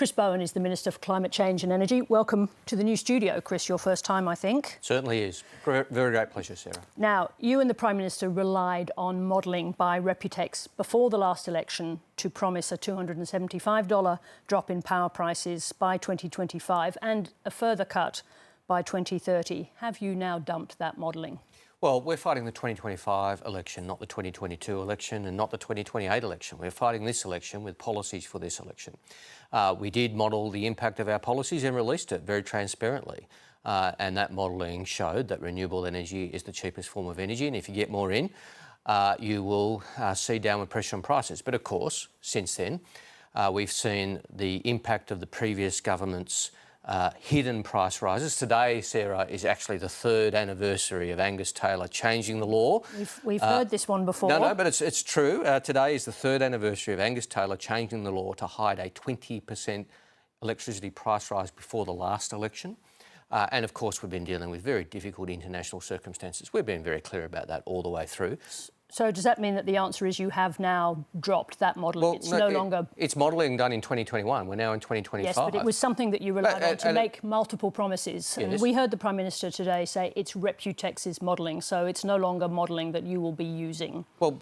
Chris Bowen is the Minister for Climate Change and Energy. Welcome to the new studio, Chris. Your first time, I think. Certainly is. Very great pleasure, Sarah. Now, you and the Prime Minister relied on modelling by Reputex before the last election to promise a $275 drop in power prices by 2025 and a further cut by 2030. Have you now dumped that modelling? Well, we're fighting the 2025 election, not the 2022 election and not the 2028 election. We're fighting this election with policies for this election. We did model the impact of our policies and released it very transparently. And that modelling showed that renewable energy is the cheapest form of energy. And if you get more in, you will see downward pressure on prices. But of course, since then, we've seen the impact of the previous government's hidden price rises. Today, Sarah, is actually the 3rd anniversary of Angus Taylor changing the law. We've heard this one before. No, but it's true. Today is the 3rd anniversary of Angus Taylor changing the law to hide a 20% electricity price rise before the last election. And of course, we've been dealing with very difficult international circumstances. We've been very clear about that all the way through. So does that mean that the answer is you have now dropped that modelling? Well, it's no longer... It's modelling done in 2021. We're now in 2025. Yes, but it was something that you relied on to make multiple promises. Yes. And we heard the Prime Minister today say it's Reputex's modelling, so it's no longer modelling that you will be using. Well,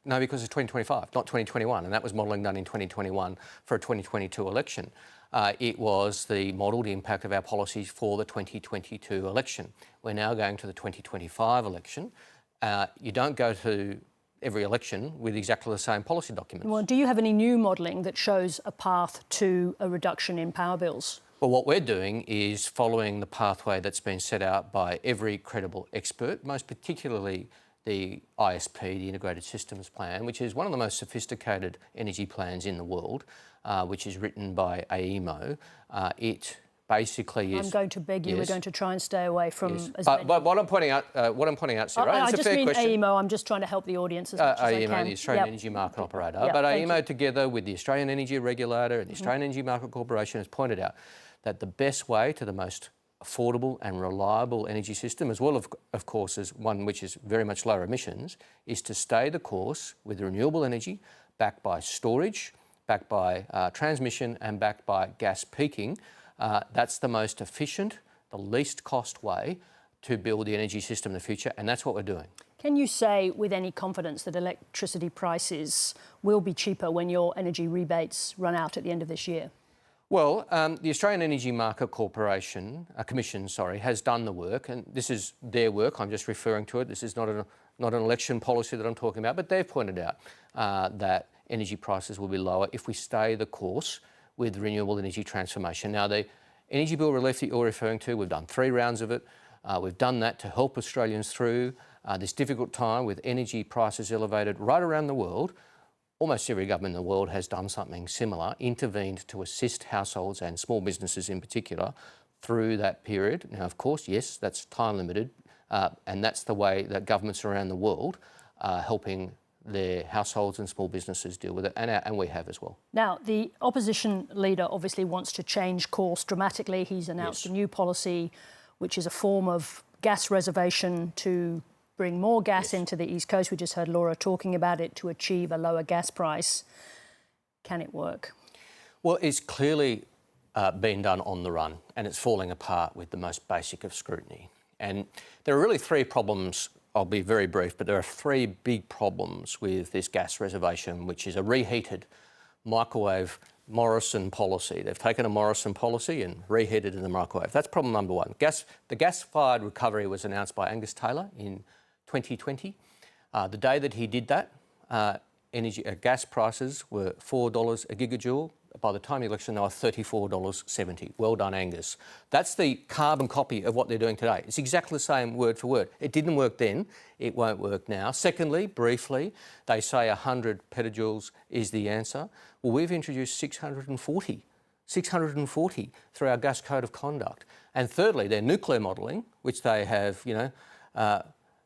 no, because it's 2025, not 2021, and that was modelling done in 2021 for a 2022 election. It was the modelled impact of our policies for the 2022 election. We're now going to the 2025 election. You don't go to every election with exactly the same policy documents. Well, do you have any new modelling that shows a path to a reduction in power bills? Well, what we're doing is following the pathway that's been set out by every credible expert, most particularly the ISP, the Integrated Systems Plan, which is one of the most sophisticated energy plans in the world, which is written by AEMO. It basically is... I'm going to beg you, yes. We're going to try and stay away from... Yes. As but many... what I'm pointing out, Sarah, I it's a just fair mean question. AEMO, I'm just trying to help the audience as much as I can. The Australian Energy Market Operator. Yep, but AEMO, together with the Australian Energy Regulator and the Australian Energy Market Corporation, has pointed out that the best way to the most affordable and reliable energy system, as well of course as one which is very much lower emissions, is to stay the course with renewable energy backed by storage, backed by transmission and backed by gas peaking. That's the most efficient, the least cost way to build the energy system in the future, and that's what we're doing. Can you say with any confidence that electricity prices will be cheaper when your energy rebates run out at the end of this year? Well, the Australian Energy Market Corporation, Commission, has done the work, and this is their work. I'm just referring to it. This is not an election policy that I'm talking about, but they've pointed out that energy prices will be lower if we stay the course with renewable energy transformation. Now, the energy bill relief that you're referring to, we've done 3 rounds of it. We've done that to help Australians through this difficult time with energy prices elevated right around the world. Almost every government in the world has done something similar, intervened to assist households and small businesses in particular through that period. Now, of course, yes, that's time limited, and that's the way that governments around the world are helping their households and small businesses deal with it, and we have as well. Now, the opposition leader obviously wants to change course dramatically. He's announced a new policy, which is a form of gas reservation to bring more gas into the East Coast. We just heard Laura talking about it, to achieve a lower gas price. Can it work? Well, it's clearly been done on the run, and it's falling apart with the most basic of scrutiny. And there are really 3 problems. I'll be very brief, but there are 3 big problems with this gas reservation, which is a reheated microwave Morrison policy. They've taken a Morrison policy and reheated it in the microwave. That's problem number 1. The gas-fired recovery was announced by Angus Taylor in 2020. The day that he did that, gas prices were $4 a gigajoule. By the time of the election, they were $34.70. Well done, Angus. That's the carbon copy of what they're doing today. It's exactly the same word for word. It didn't work then. It won't work now. Secondly, briefly, they say 100 petajoules is the answer. Well, we've introduced 640 through our gas code of conduct. And thirdly, their nuclear modelling, which they have,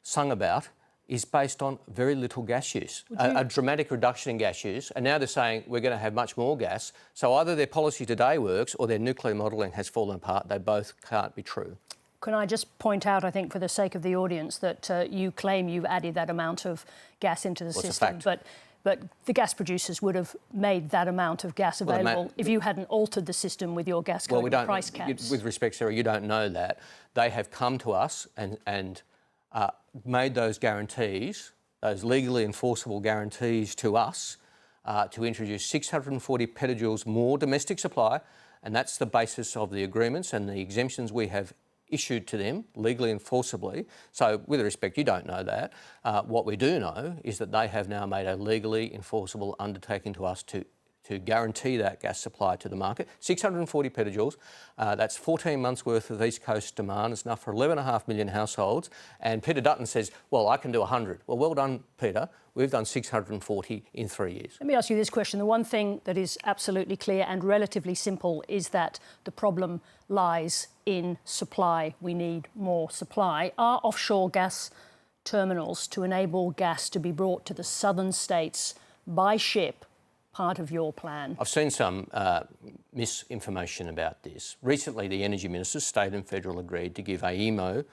sung about, is based on very little gas use, a dramatic reduction in gas use. And now they're saying we're going to have much more gas. So either their policy today works or their nuclear modelling has fallen apart. They both can't be true. Can I just point out, I think, for the sake of the audience, that you claim you've added that amount of gas into the system, but but the gas producers would have made that amount of gas available if you hadn't altered the system with your gas price caps. With respect, Sarah, you don't know that. They have come to us and made those guarantees, those legally enforceable guarantees to us, to introduce 640 petajoules more domestic supply, and that's the basis of the agreements and the exemptions we have issued to them legally enforceably. So with respect, you don't know that. What we do know is that they have now made a legally enforceable undertaking to us to guarantee that gas supply to the market. 640 petajoules, that's 14 months worth of East Coast demand. It's enough for 11.5 million households. And Peter Dutton says, well, I can do 100. Well done, Peter. We've done 640 in 3 years. Let me ask you this question. The one thing that is absolutely clear and relatively simple is that the problem lies in supply. We need more supply. Are offshore gas terminals to enable gas to be brought to the southern states by ship part of your plan? I've seen some misinformation about this. Recently, the energy ministers, state and federal, agreed to give AEMO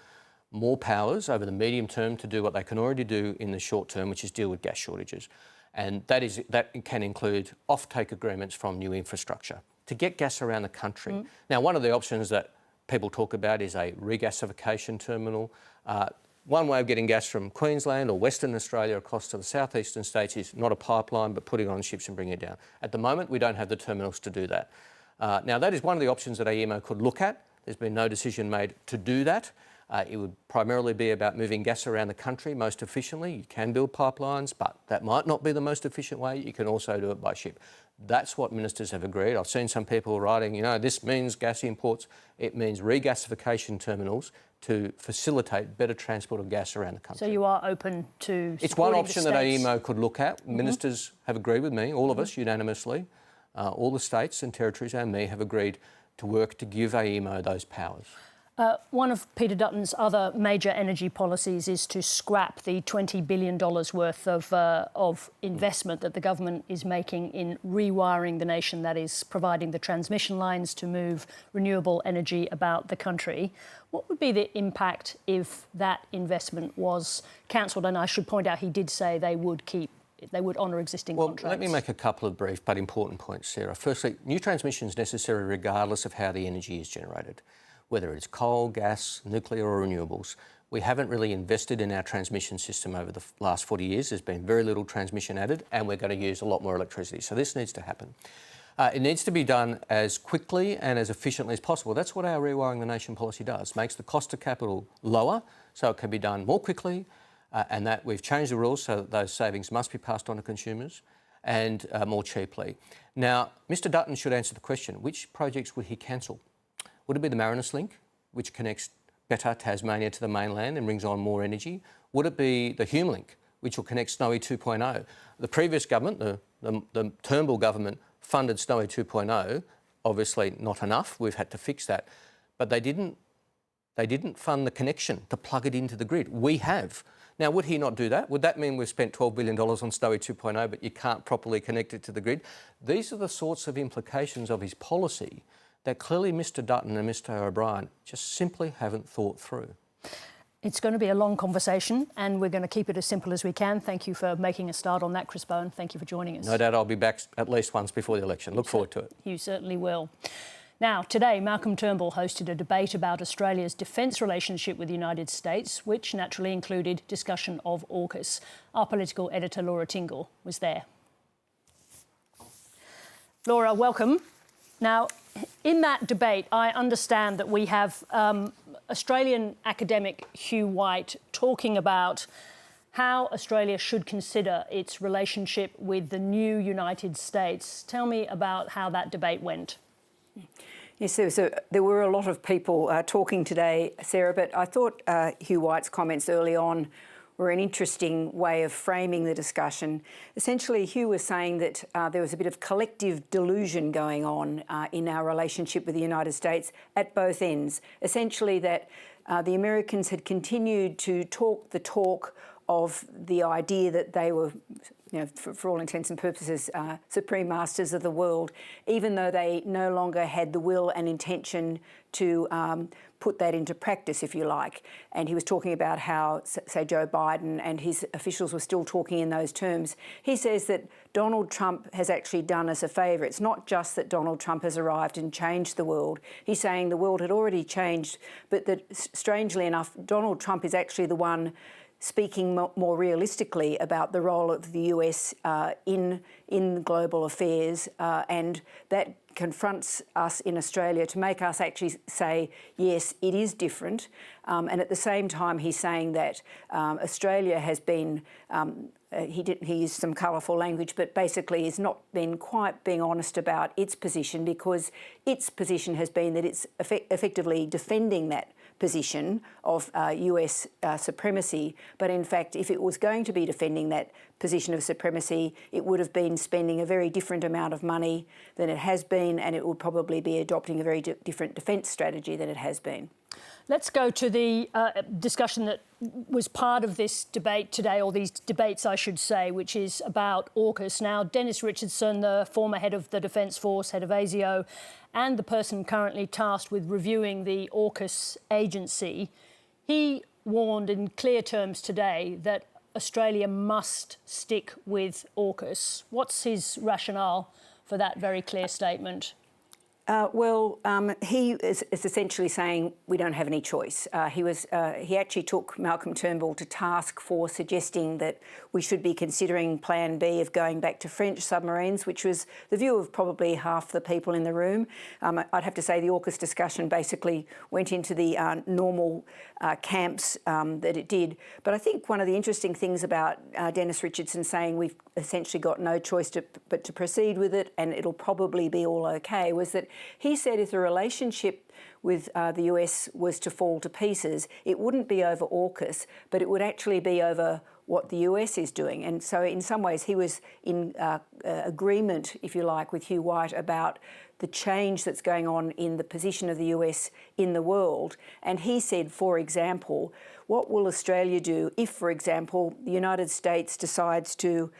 more powers over the medium term to do what they can already do in the short term, which is deal with gas shortages. And that can include off-take agreements from new infrastructure to get gas around the country. Now, one of the options that people talk about is a regasification terminal. One way of getting gas from Queensland or Western Australia across to the southeastern states is not a pipeline, but putting it on ships and bringing it down. At the moment, we don't have the terminals to do that. Now, that is one of the options that AEMO could look at. There's been no decision made to do that. It would primarily be about moving gas around the country most efficiently. You can build pipelines, but that might not be the most efficient way. You can also do it by ship. That's what ministers have agreed. I've seen some people writing, you know, this means gas imports. It means regasification terminals to facilitate better transport of gas around the country. So you are open to It's one option that AEMO could look at. Ministers have agreed with me, all of us unanimously. All the states and territories and me have agreed to work to give AEMO those powers. One of Peter Dutton's other major energy policies is to scrap the $20 billion worth of investment that the government is making in rewiring the nation, that is, providing the transmission lines to move renewable energy about the country. What would be the impact if that investment was cancelled? And I should point out he did say they would honour existing contracts. Well, let me make a couple of brief but important points, Sarah. Firstly, new transmission is necessary regardless of how the energy is generated. Whether it's coal, gas, nuclear or renewables. We haven't really invested in our transmission system over the last 40 years. There's been very little transmission added and we're going to use a lot more electricity. So this needs to happen. It needs to be done as quickly and as efficiently as possible. That's what our Rewiring the Nation policy does. Makes the cost of capital lower so it can be done more quickly and that we've changed the rules so that those savings must be passed on to consumers and more cheaply. Now, Mr Dutton should answer the question, which projects would he cancel? Would it be the Marinus Link, which connects better Tasmania to the mainland and brings on more energy? Would it be the Hume Link, which will connect Snowy 2.0? The previous government, the Turnbull government, funded Snowy 2.0, obviously not enough. We've had to fix that. But they didn't fund the connection to plug it into the grid. We have. Now, would he not do that? Would that mean we've spent $12 billion on Snowy 2.0, but you can't properly connect it to the grid? These are the sorts of implications of his policy that clearly Mr Dutton and Mr O'Brien just simply haven't thought through. It's going to be a long conversation and we're going to keep it as simple as we can. Thank you for making a start on that, Chris Bowen. Thank you for joining us. No doubt I'll be back at least once before the election. Look forward to it. You certainly will. Now, today, Malcolm Turnbull hosted a debate about Australia's defence relationship with the United States, which naturally included discussion of AUKUS. Our political editor, Laura Tingle, was there. Laura, welcome. Now, in that debate, I understand that we have Australian academic Hugh White talking about how Australia should consider its relationship with the new United States. Tell me about how that debate went. Yes, there were a lot of people talking today, Sarah, but I thought Hugh White's comments early on were an interesting way of framing the discussion. Essentially, Hugh was saying that there was a bit of collective delusion going on in our relationship with the United States at both ends. Essentially that the Americans had continued to talk the talk of the idea that they were for all intents and purposes, supreme masters of the world, even though they no longer had the will and intention to put that into practice, if you like. And he was talking about how, say, Joe Biden and his officials were still talking in those terms. He says that Donald Trump has actually done us a favour. It's not just that Donald Trump has arrived and changed the world. He's saying the world had already changed, but that, strangely enough, Donald Trump is actually the one speaking more realistically about the role of the US in global affairs, and that confronts us in Australia to make us actually say, yes, it is different. And at the same time, he's saying that Australia has been, he used some colourful language, but basically has not been quite being honest about its position, because its position has been that it's effectively defending that position of US supremacy. But in fact, if it was going to be defending that position of supremacy, it would have been spending a very different amount of money than it has been, and it would probably be adopting a very different defence strategy than it has been. Let's go to the discussion that was part of this debate today, or these debates, I should say, which is about AUKUS. Now, Dennis Richardson, the former head of the Defence Force, head of ASIO, and the person currently tasked with reviewing the AUKUS agency, he warned in clear terms today that Australia must stick with AUKUS. What's his rationale for that very clear statement? He is essentially saying we don't have any choice. He actually took Malcolm Turnbull to task for suggesting that we should be considering Plan B of going back to French submarines, which was the view of probably half the people in the room. I'd have to say the AUKUS discussion basically went into the normal camps that it did. But I think one of the interesting things about Dennis Richardson saying we've essentially got no choice but to proceed with it and it'll probably be all okay was that he said if the relationship with the US was to fall to pieces, it wouldn't be over AUKUS, but it would actually be over what the US is doing. And so in some ways he was in agreement, if you like, with Hugh White about the change that's going on in the position of the US in the world. And he said, for example, what will Australia do if, for example, the United States decides to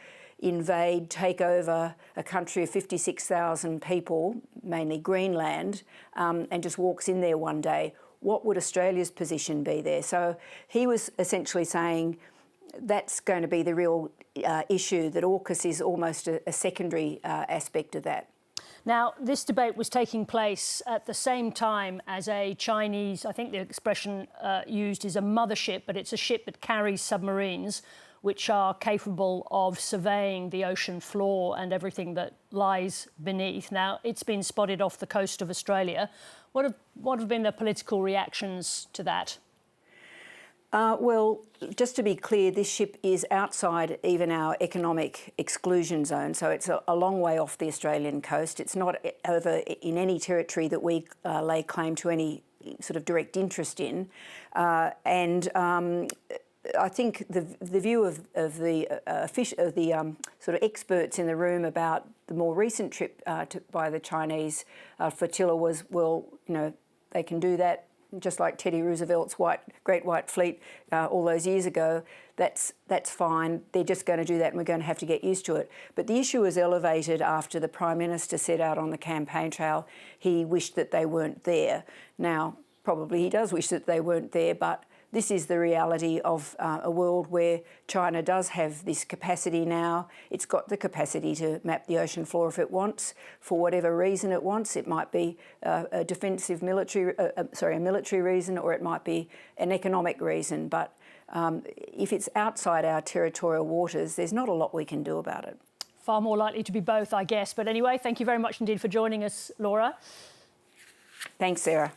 invade, take over a country of 56,000 people, mainly Greenland, and just walks in there one day? What would Australia's position be there? So he was essentially saying that's going to be the real issue, that AUKUS is almost a secondary aspect of that. Now, this debate was taking place at the same time as a Chinese, I think the expression used is a mothership, but it's a ship that carries submarines which are capable of surveying the ocean floor and everything that lies beneath. Now, it's been spotted off the coast of Australia. What have been the political reactions to that? Well, just to be clear, this ship is outside even our economic exclusion zone, so it's a long way off the Australian coast. It's not over in any territory that we lay claim to any sort of direct interest in. I think the view of the sort of experts in the room about the more recent trip by the Chinese flotilla was, well, you know, they can do that just like Teddy Roosevelt's Great White Fleet all those years ago. That's fine. They're just going to do that, and we're going to have to get used to it. But the issue was elevated after the Prime Minister set out on the campaign trail. He wished that they weren't there. Now, probably he does wish that they weren't there, but this is the reality of a world where China does have this capacity now. It's got the capacity to map the ocean floor if it wants, for whatever reason it wants. It might be a military reason, or it might be an economic reason. But if it's outside our territorial waters, there's not a lot we can do about it. Far more likely to be both, I guess. But anyway, thank you very much indeed for joining us, Laura. Thanks, Sarah.